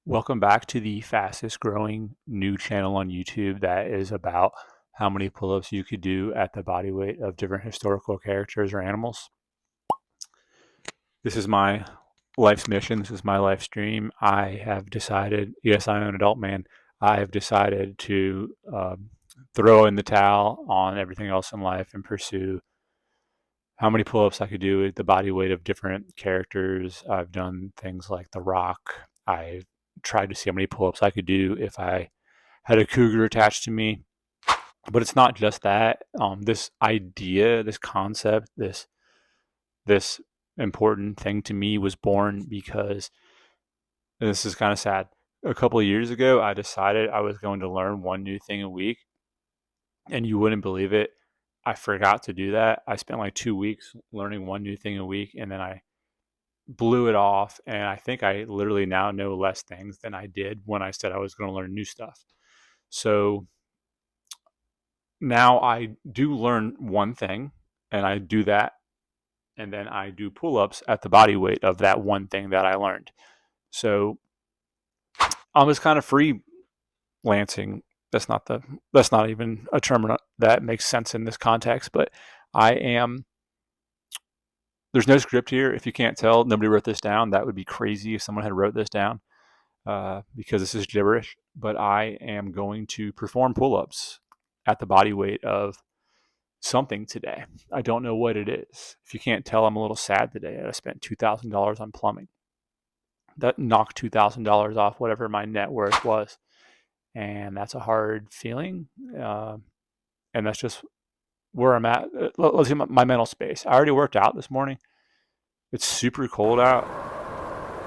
Welcome back to the fastest growing new channel on YouTube that is about how many pull-ups you could do at the body weight of different historical characters or animals. This is my life's mission. This is my life stream. I have decided, yes, I am an adult man. I have decided to throw in the towel on everything else in life and pursue how many pull-ups I could do at the body weight of different characters. I've done things like The Rock. I've tried to see how many pull-ups I could do if I had a cougar attached to me. But it's not just that. This idea, this concept, this important thing to me was born because, and this is kind of sad. A couple of years ago, I decided I was going to learn one new thing a week, and you wouldn't believe it. I forgot to do that. I spent like 2 weeks learning one new thing a week, and then I blew it off. And I think I literally now know less things than I did when I said I was going to learn new stuff. So now I do learn one thing, and I do that, and then I do pull-ups at the body weight of that one thing that I learned. So I'm just kind of freelancing. That's not even a term that makes sense in this context, but I am. There's no script here. If you can't tell, nobody wrote this down. That would be crazy if someone had wrote this down, because this is gibberish. But I am going to perform pull-ups at the body weight of something today. I don't know what it is. If you can't tell, I'm a little sad today. I spent $2,000 on plumbing. That knocked $2,000 off whatever my net worth was, and that's a hard feeling. And that's just where I'm at. Let's see my mental space. I already worked out this morning. It's super cold out,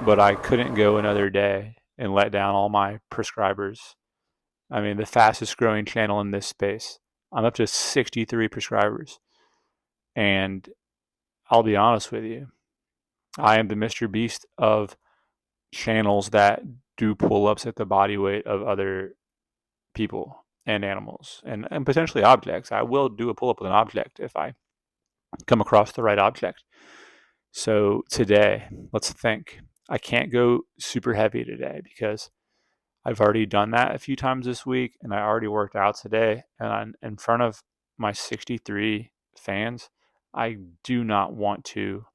but I couldn't go another day and let down all my prescribers. I mean, the fastest growing channel in this space. I'm up to 63 prescribers. And I'll be honest with you, I am the Mr. Beast of channels that do pull ups at the body weight of other people and animals and potentially objects. I will do a pull up with an object if I come across the right object. So today, let's think. I can't go super heavy today because I've already done that a few times this week, and I already worked out today. And I'm in front of my 63 fans. I do not want to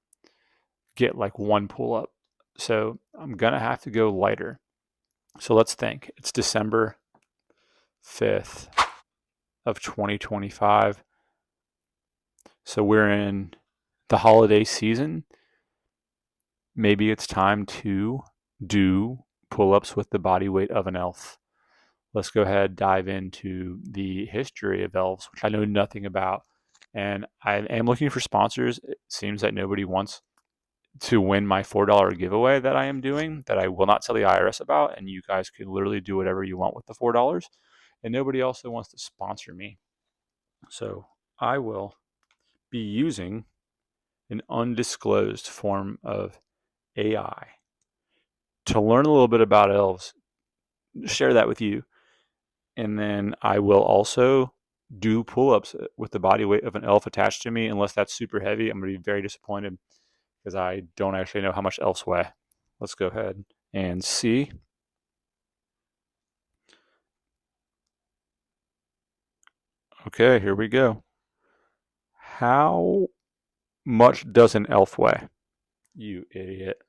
get like one pull up. So I'm going to have to go lighter. So let's think. It's December 5th of 2025. So we're in the holiday season. Maybe it's time to do pull-ups with the body weight of an elf. Let's go ahead, dive into the history of elves, which I know nothing about. And I am looking for sponsors. It seems that nobody wants to win my $4 giveaway that I am doing, that I will not tell the IRS about. And you guys can literally do whatever you want with the $4. And nobody also wants to sponsor me. So I will be using an undisclosed form of AI to learn a little bit about elves, share that with you. And then I will also do pull-ups with the body weight of an elf attached to me. Unless that's super heavy, I'm going to be very disappointed because I don't actually know how much elves weigh. Let's go ahead and see. Okay, here we go. How much does an elf weigh? You idiot.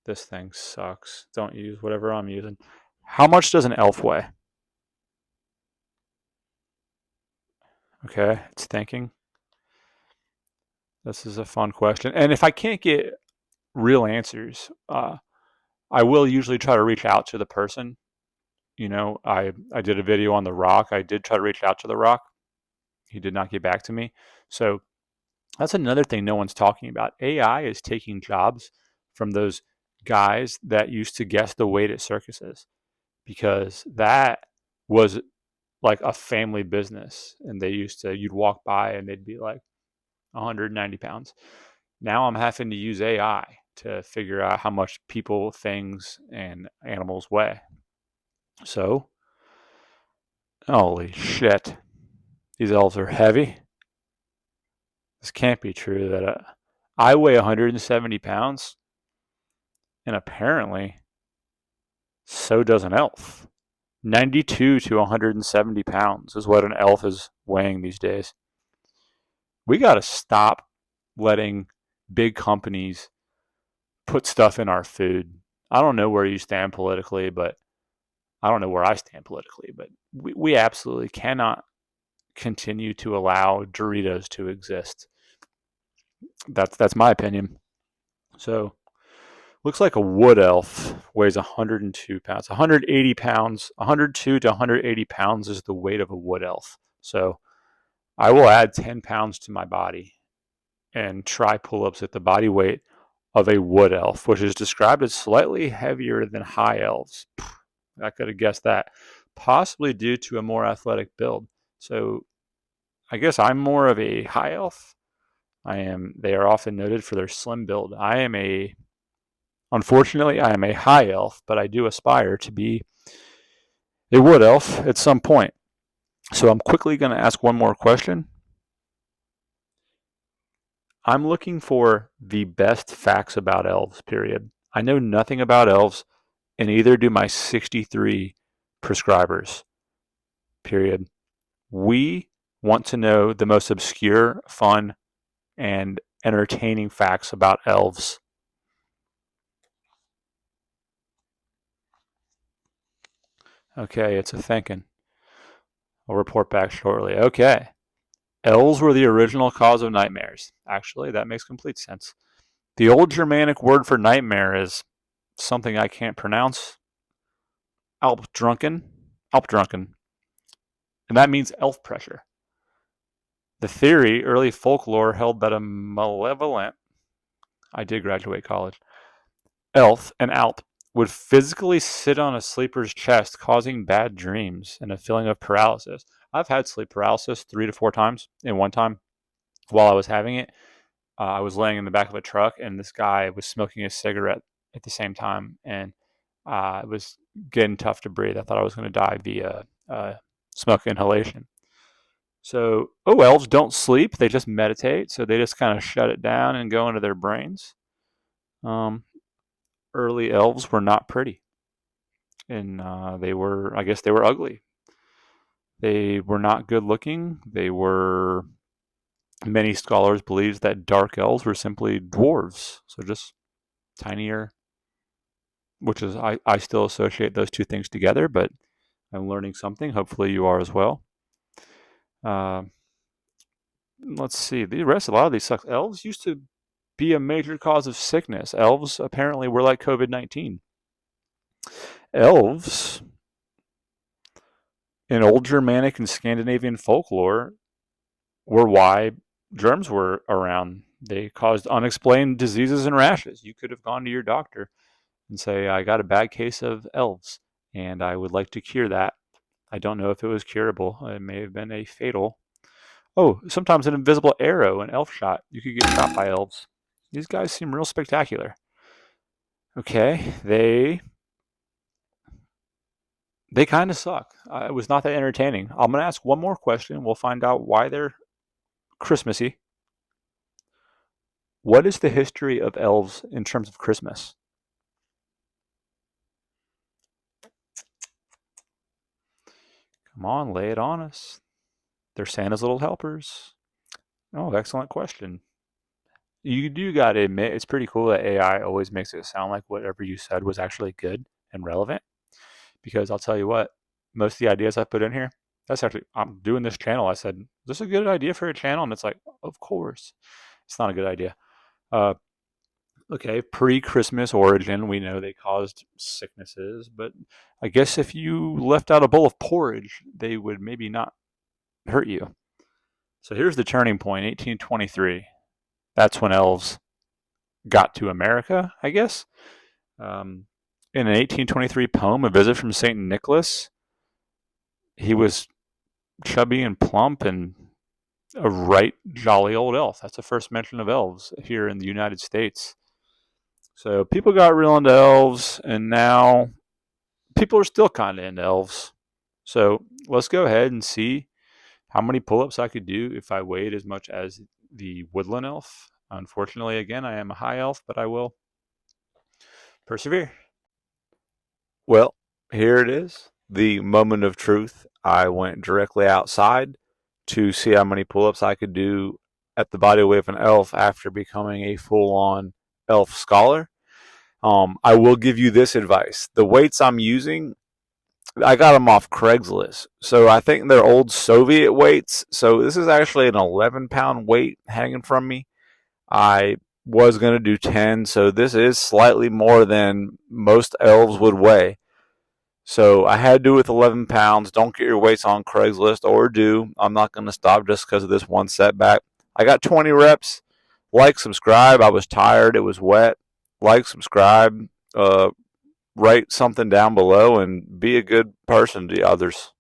This thing sucks. Don't use whatever I'm using. How much does an elf weigh? Okay, it's thinking. This is a fun question. And if I can't get real answers, I will usually try to reach out to the person. You know, I did a video on The Rock. I did try to reach out to The Rock. He did not get back to me. So that's another thing no one's talking about. AI is taking jobs from those guys that used to guess the weight at circuses, because that was like a family business. And you'd walk by and they'd be like 190 pounds. Now I'm having to use AI to figure out how much people, things, and animals weigh. So, holy shit. These elves are heavy. This can't be true that I weigh 170 pounds, and apparently so does an elf. 92 to 170 pounds is what an elf is weighing these days. We got to stop letting big companies put stuff in our food. I don't know where you stand politically, but I don't know where I stand politically, but we absolutely cannot continue to allow Doritos to exist. That's my opinion. So looks like a wood elf weighs 102 pounds, 180 pounds, 102 to 180 pounds is the weight of a wood elf. So I will add 10 pounds to my body and try pull-ups at the body weight of a wood elf, which is described as slightly heavier than high elves. I could have guessed that, possibly due to a more athletic build. So I guess I'm more of a high elf. They are often noted for their slim build. Unfortunately, I am a high elf, but I do aspire to be a wood elf at some point. So I'm quickly going to ask one more question. I'm looking for the best facts about elves, period. I know nothing about elves, and neither do my 63 prescribers, period. We want to know the most obscure, fun, and entertaining facts about elves. Okay, it's a thinking. I'll report back shortly. Okay. Elves were the original cause of nightmares. Actually, that makes complete sense. The old Germanic word for nightmare is something I can't pronounce. Alpdrunken. Alpdrunken. And that means elf pressure. The theory, early folklore held that a malevolent, I did graduate college, elf, an alp, would physically sit on a sleeper's chest, causing bad dreams and a feeling of paralysis. I've had sleep paralysis 3 to 4 times in one time while I was having it. I was laying in the back of a truck, and this guy was smoking a cigarette at the same time, and it was getting tough to breathe. I thought I was going to die via smoke inhalation. So, elves don't sleep; they just meditate. So they just kind of shut it down and go into their brains. Um, Early elves were not pretty, and I guess, they were ugly. They were not good looking. They were. Many scholars believe that dark elves were simply dwarves, so just tinier, which is I still associate those two things together, but I'm learning something. Hopefully, you are as well. Uh, let's see. A lot of these sucks. Elves used to be a major cause of sickness. Elves apparently were like COVID-19. Elves in old Germanic and Scandinavian folklore were why germs were around. They caused unexplained diseases and rashes. You could have gone to your doctor and say, I got a bad case of elves and I would like to cure that. I don't know if it was curable. It may have been a fatal. Oh, sometimes an invisible arrow, an elf shot. You could get shot by elves. These guys seem real spectacular. Okay, they kind of suck. It was not that entertaining. I'm gonna ask one more question. We'll find out why they're Christmassy. What is the history of elves in terms of Christmas? Come on, lay it on us. They're Santa's little helpers. Oh, excellent question. You do got to admit, it's pretty cool that AI always makes it sound like whatever you said was actually good and relevant. Because I'll tell you what, most of the ideas I put in here, that's actually, I'm doing this channel. I said, is this a good idea for a channel? And it's like, of course. It's not a good idea. Uh, okay, pre-Christmas origin, we know they caused sicknesses, but I guess if you left out a bowl of porridge, they would maybe not hurt you. So here's the turning point, 1823. That's when elves got to America, I guess. In an 1823 poem, A Visit from St. Nicholas, he was chubby and plump and a right jolly old elf. That's the first mention of elves here in the United States. So people got real into elves, and now people are still kind of into elves. So let's go ahead and see how many pull-ups I could do if I weighed as much as the woodland elf. Unfortunately, again, I am a high elf, but I will persevere. Well, here it is, the moment of truth. I went directly outside to see how many pull-ups I could do at the body weight of an elf after becoming a full-on elf scholar. I will give you this advice. The weights I'm using, I got them off Craigslist. So I think they're old Soviet weights. So this is actually an 11-pound weight hanging from me. I was going to do 10, so this is slightly more than most elves would weigh. So I had to do it with 11 pounds. Don't get your weights on Craigslist, or do. I'm not going to stop just because of this one setback. I got 20 reps. Like, subscribe. I was tired. It was wet. Like, subscribe. Write something down below, and be a good person to others.